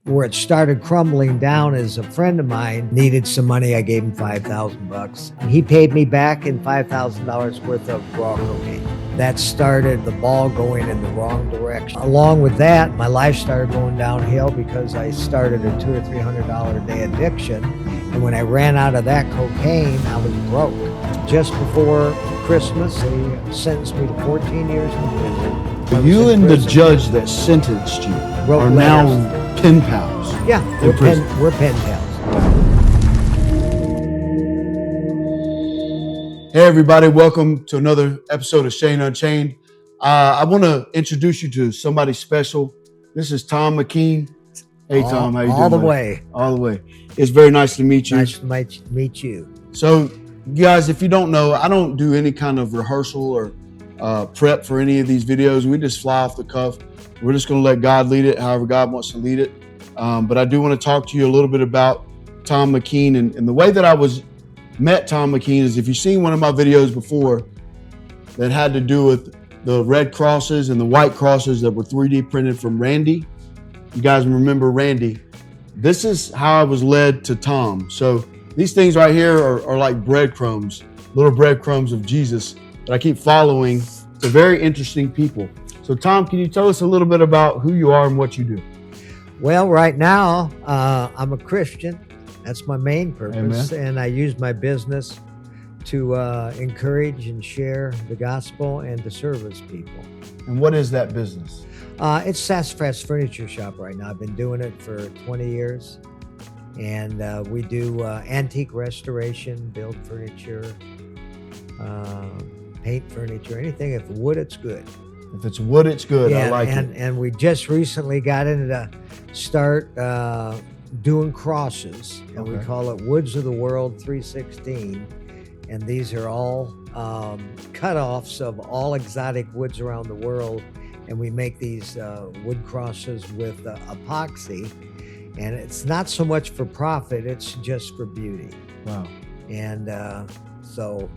where it started crumbling down is a friend of mine needed some money. I gave him $5,000. He paid me back in $5,000 worth of raw cocaine. That started the ball going in the wrong direction. Along with that, my life started going downhill because I started a $200 or $300 a day addiction. And when I ran out of that cocaine, I was broke. Just before Christmas, they sentenced me to 14 years in prison. You and the judge that sentenced you are now pen pals. Yeah, we're pen pals. Hey everybody, welcome to another episode of Shane Unchained. I want to introduce you to somebody special. This is Tom McKean. Hey Tom, how you doing? All the way. All the way. It's very nice to meet you. Nice to meet you. So guys, if you don't know, I don't do any kind of rehearsal or prep for any of these videos. We just fly off the cuff. We're just going to let God lead it, however God wants to lead it. But I do want to talk to you a little bit about Tom McKean. And the way that I met Tom McKean is, if you've seen one of my videos before that had to do with the red crosses and the white crosses that were 3D printed from Randy. You guys remember Randy. This is how I was led to Tom. So these things right here are like breadcrumbs, little breadcrumbs of Jesus that I keep following to very interesting people. So Tom, can you tell us a little bit about who you are and what you do? Well, right now, I'm a Christian. That's my main purpose. Amen. And I use my business to encourage and share the gospel and to service people. And what is that business? It's Sassafras Furniture Shop right now. I've been doing it for 20 years. And we do antique restoration, build furniture, paint furniture, anything. If wood, it's good. If it's wood, it's good. Yeah, I like it. And we just recently got into start doing crosses, and we call it Woods of the World 316. And these are all cutoffs of all exotic woods around the world. And we make these wood crosses with epoxy. And it's not so much for profit, it's just for beauty. Wow. And so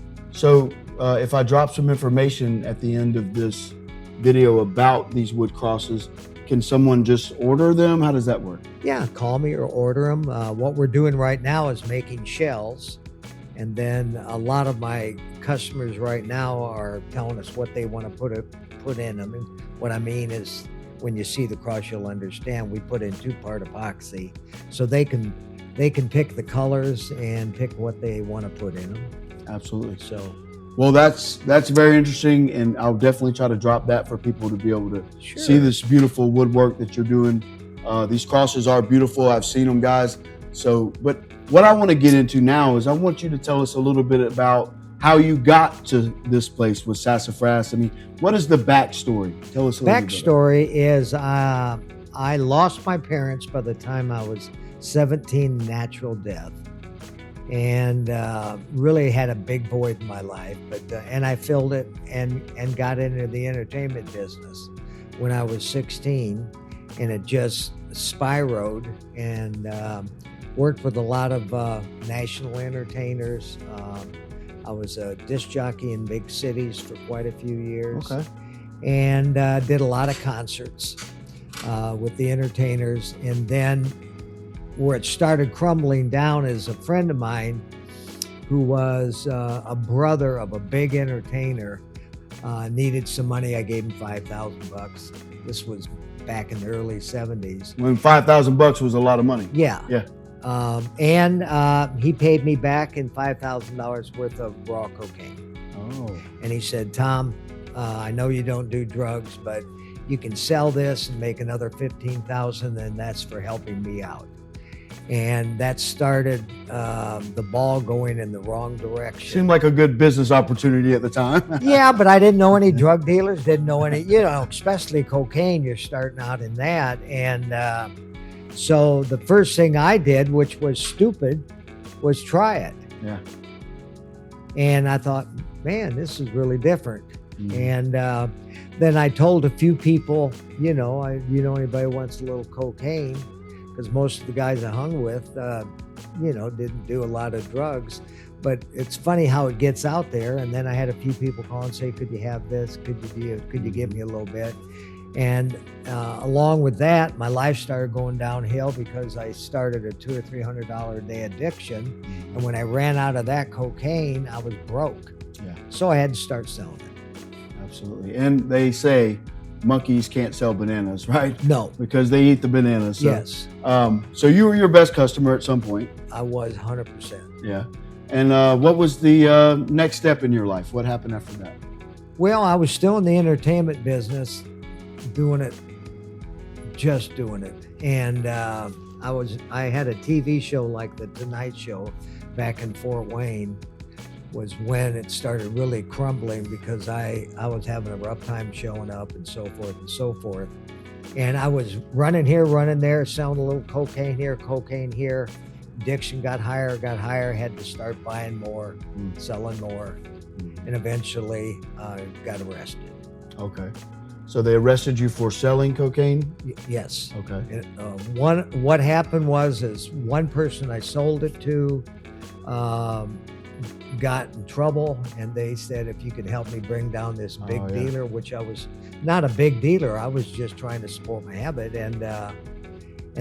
if I drop some information at the end of this video about these wood crosses, can someone just order them? How does that work? Yeah, call me or order them. What we're doing right now is making shells. And then a lot of my customers right now are telling us what they want to put in them. And what I mean is, when you see the cross, you'll understand we put in 2-part epoxy, so they can pick the colors and pick what they want to put in them. Absolutely. So, well, that's very interesting, and I'll definitely try to drop that for people to be able to see this beautiful woodwork that you're doing. These crosses are beautiful. I've seen them, guys. So, but what I want to get into now is I want you to tell us a little bit about how you got to this place with Sassafras. I mean, what is the backstory? Tell us a little bit. Backstory is I lost my parents by the time I was 17, natural death, and really had a big void in my life. But and I filled it and got into the entertainment business when I was 16, and it just spiraled, and worked with a lot of national entertainers. I was a disc jockey in big cities for quite a few years. Okay. And did a lot of concerts with the entertainers. And then where it started crumbling down is a friend of mine who was a brother of a big entertainer needed some money. I gave him $5,000. This was back in the early 70s. When $5,000 was a lot of money. Yeah. Yeah. And he paid me back in $5,000 worth of raw cocaine. Oh. And he said, Tom, I know you don't do drugs, but you can sell this and make another $15,000, and that's for helping me out. And that started the ball going in the wrong direction. Seemed like a good business opportunity at the time. Yeah, but I didn't know any drug dealers, didn't know any, especially cocaine. You're starting out in that. And so the first thing I did, which was stupid, was try it. Yeah. And I thought, man, this is really different. And then I told a few people, anybody wants a little cocaine, because most of the guys I hung with, didn't do a lot of drugs. But it's funny how it gets out there. And then I had a few people call and say, could you have this? Could you give me a little bit? And along with that, my life started going downhill because I started a $200 or $300 a day addiction. And when I ran out of that cocaine, I was broke. Yeah, So I had to start selling it. absolutely. And they say monkeys can't sell bananas, right? No. Because they eat the bananas. So, Yes. So you were your best customer at some point. I was 100%. Yeah. And what was the next step in your life? What happened after that? Well, I was still in the entertainment business, doing it, just doing it. And I had a TV show like The Tonight Show back in Fort Wayne, was when it started really crumbling because I was having a rough time showing up and so forth and so forth. And I was running here, running there, selling a little cocaine here. Addiction got higher, had to start buying more, selling more, and eventually got arrested. Okay. So they arrested you for selling cocaine? Yes. Okay. What happened is one person I sold it to got in trouble, and they said if you could help me bring down this big dealer, which I was not a big dealer, I was just trying to support my habit, and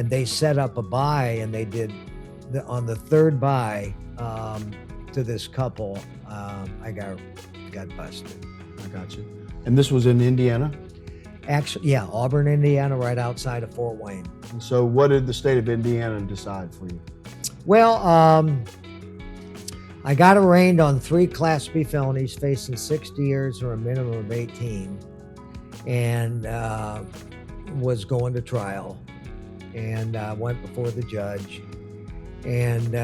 they set up a buy, and they did on the third buy to this couple, I got busted. I got you. And this was in Indiana? Actually, yeah, Auburn, Indiana, right outside of Fort Wayne. And so what did the state of Indiana decide for you? Well, I got arraigned on 3 Class B felonies, facing 60 years or a minimum of 18, and was going to trial. And went before the judge, and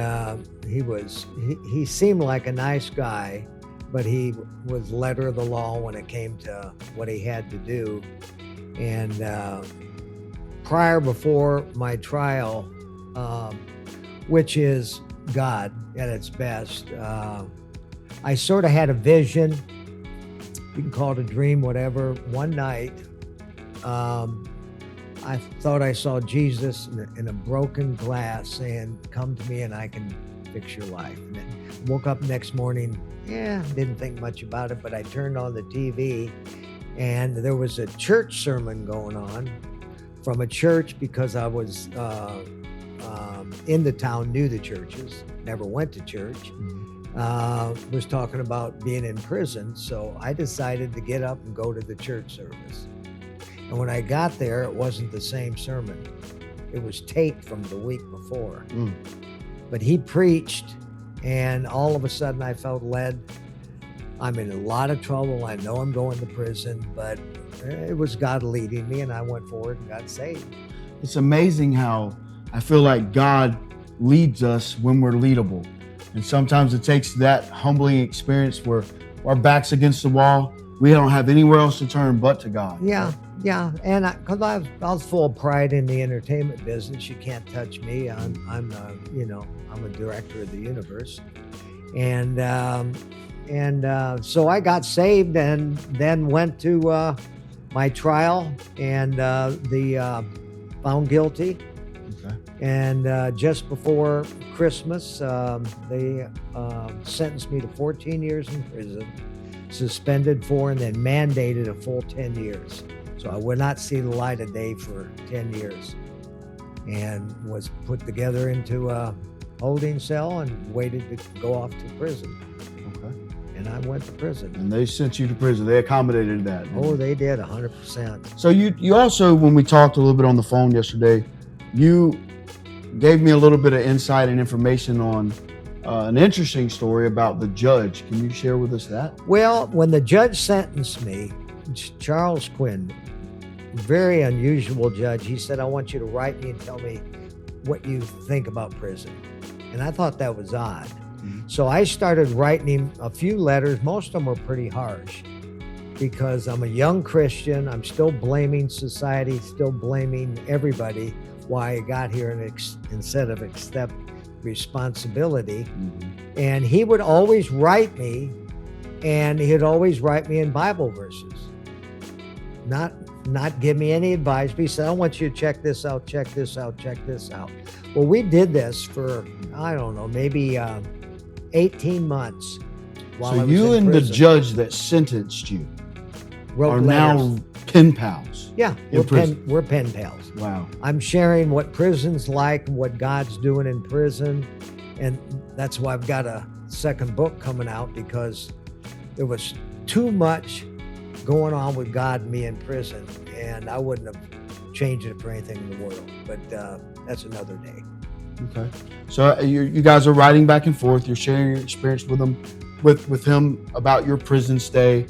he seemed like a nice guy, but he was letter of the law when it came to what he had to do. And before my trial, which is God at its best, I sort of had a vision. You can call it a dream, whatever. One night, I thought I saw Jesus in a broken glass saying, "Come to me and I can fix your life." And then woke up next morning, didn't think much about it, but I turned on the TV and there was a church sermon going on from a church, because I was in the town, knew the churches, never went to church, was talking about being in prison. So I decided to get up and go to the church service. And when I got there, it wasn't the same sermon. It was taped from the week before. But he preached, and all of a sudden I felt led. I'm in a lot of trouble. I know I'm going to prison, but it was God leading me, and I went forward and got saved. It's amazing how I feel like God leads us when we're leadable. And sometimes it takes that humbling experience where our back's against the wall. We don't have anywhere else to turn but to God. Yeah. And because I was full of pride in the entertainment business, you can't touch me. I'm a director of the universe. And so I got saved, and then went to my trial, and found guilty. Okay. And just before Christmas, they sentenced me to 14 years in prison, suspended 4, and then mandated a full 10 years. So I would not see the light of day for 10 years, and was put together into a holding cell and waited to go off to prison. Okay. And I went to prison. And they sent you to prison. They accommodated that. Oh, they did, 100%. So you also, when we talked a little bit on the phone yesterday, you gave me a little bit of insight and information on an interesting story about the judge. Can you share with us that? Well, when the judge sentenced me, Charles Quinn, very unusual judge, he said, "I want you to write me and tell me what you think about prison." And I thought that was odd. So I started writing him a few letters. Most of them were pretty harsh, because I'm a young Christian. I'm still blaming society, still blaming everybody why I got here, instead of accept responsibility. And he would always write me, and he'd always write me in Bible verses, not give me any advice, but he said, "I want you to check this out, check this out, check this out." Well, we did this for, I don't know, maybe 18 months while I So was you in and prison. the judge that sentenced you wrote are letters. now pen pals. Yeah, in prison. we're pen pals. Wow. I'm sharing what prison's like and what God's doing in prison. And that's why I've got a second book coming out, because there was too much going on with God and me in prison, and I wouldn't have changed it for anything in the world. But that's another day. Okay. So you guys are writing back and forth. You're sharing your experience with him, with him about your prison stay.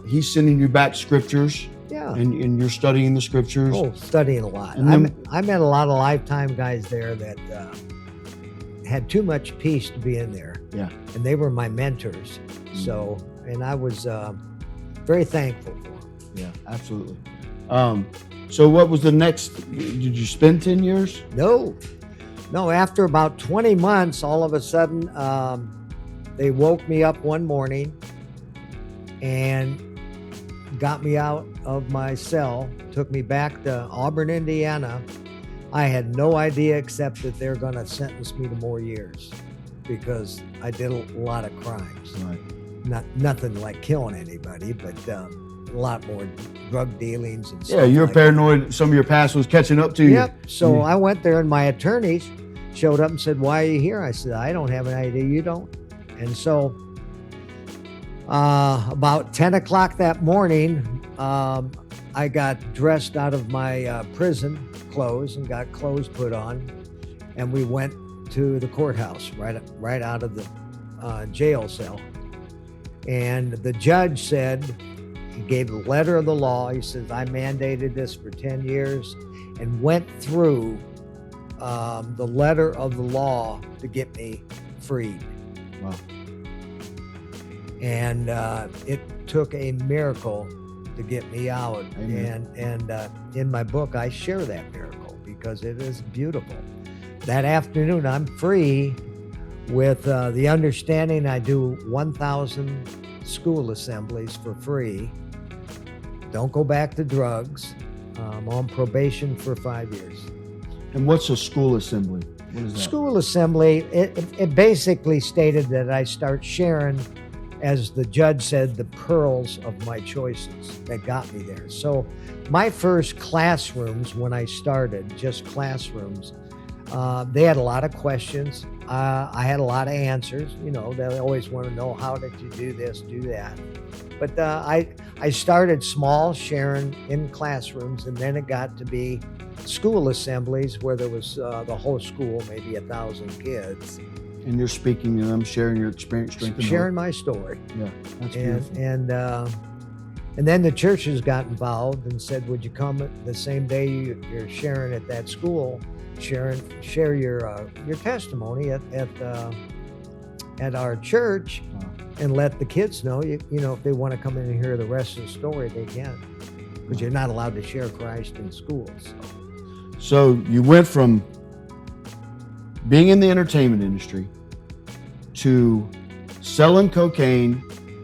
He's sending you back scriptures. Yeah. And you're studying the scriptures. Oh, studying a lot. And then, I met a lot of lifetime guys there that had too much peace to be in there. Yeah. And they were my mentors. So, and I was very thankful for them. Yeah, absolutely. So what was the next? Did you spend 10 years? No. After about 20 months, all of a sudden, they woke me up one morning and got me out of my cell, took me back to Auburn, Indiana. I had no idea except that they're going to sentence me to more years because I did a lot of crimes. Right. Nothing like killing anybody, but a lot more drug dealings and stuff. Yeah, you're like paranoid. Some of your past was catching up to you. Yep. So I went there, and my attorneys showed up and said, "Why are you here?" I said, "I don't have an idea. You don't." And so about 10 o'clock that morning, I got dressed out of my prison clothes and got clothes put on, and we went to the courthouse right out of the jail cell. And the judge said, he gave the letter of the law. He says, I mandated this for 10 years and went through the letter of the law to get me freed. Wow. And it took a miracle to get me out. Amen. And in my book, I share that miracle because it is beautiful. That afternoon, I'm free with the understanding I do 1,000 school assemblies for free. Don't go back to drugs. I'm on probation for 5 years. And what's a school assembly? What is that? School assembly, it basically stated that I start sharing, as the judge said, the pearls of my choices that got me there. So my first classrooms, when I started, just classrooms, they had a lot of questions. I had a lot of answers. You know, they always want to know, how did you do this, do that? But I started small, sharing in classrooms, and then it got to be school assemblies where there was the whole school, maybe 1,000 kids. And you're speaking to them, sharing your experience, strength, and sharing hope. my story. Yeah, that's beautiful. And then the churches got involved and said, would you come the same day you're sharing at that school, share your testimony at our church. Wow. And let the kids know, you know, if they want to come in and hear the rest of the story, they can, because you're not allowed to share Christ in schools. So you went from being in the entertainment industry to selling cocaine,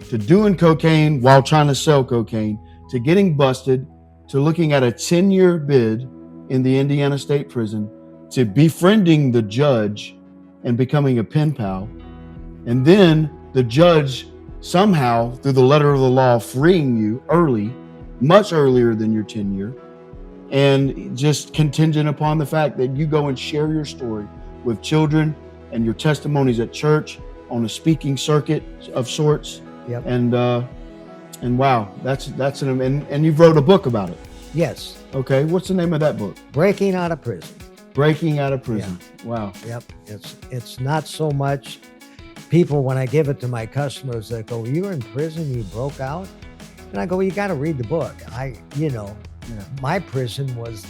to doing cocaine while trying to sell cocaine, to getting busted, to looking at a 10-year bid in the Indiana State Prison, to befriending the judge and becoming a pen pal, and then the judge somehow, through the letter of the law, freeing you early, much earlier than your 10-year, and just contingent upon the fact that you go and share your story with children and your testimonies at church on a speaking circuit of sorts. Yep. And wow, and you've wrote a book about it. Yes. Okay, what's the name of that book? Breaking Out of Prison. Breaking Out of Prison. Yeah. Wow. Yep. It's not so much people, when I give it to my customers, that go, you were in prison, you broke out? And I go, well, you got to read the book. My prison was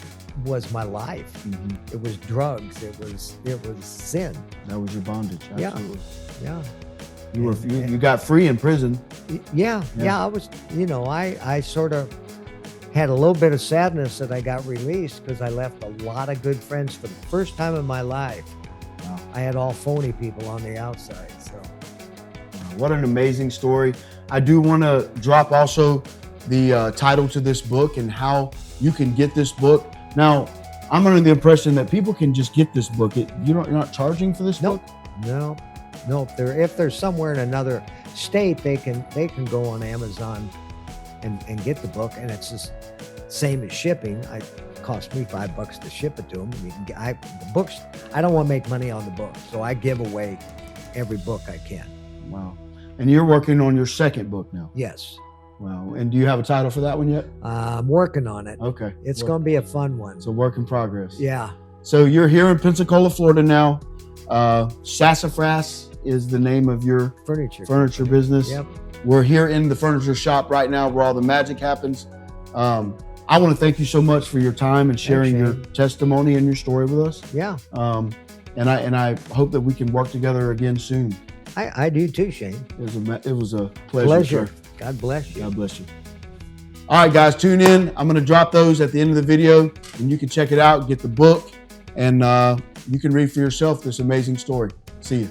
my life. Mm-hmm. It was drugs. It was sin. That was your bondage. Absolutely. Yeah. You got free in prison. Yeah. I was, I sort of had a little bit of sadness that I got released, because I left a lot of good friends for the first time in my life. Wow. I had all phony people on the outside. So, what an amazing story. I do want to drop also the title to this book and how you can get this book. Now, I'm under the impression that people can just get this book. You're not charging for this book? No. If they're somewhere in another state, they can go on Amazon and get the book, and it's just same as shipping. It cost me $5 to ship it to them. You can get the books. I don't want to make money on the book, so I give away every book I can. Wow. And you're working on your second book now. Yes. Wow. And do you have a title for that one yet? I'm working on it. Okay. It's going to be a fun one. It's a work in progress. Yeah. So you're here in Pensacola, Florida now. Sassafras is the name of your furniture business. Yep. We're here in the furniture shop right now where all the magic happens. I want to thank you so much for your time and sharing your testimony and your story with us. Yeah. And I hope that we can work together again soon. I do too, Shane. It was a pleasure. Sir. God bless you. God bless you. All right, guys, tune in. I'm going to drop those at the end of the video, and you can check it out, get the book, and you can read for yourself this amazing story. See you.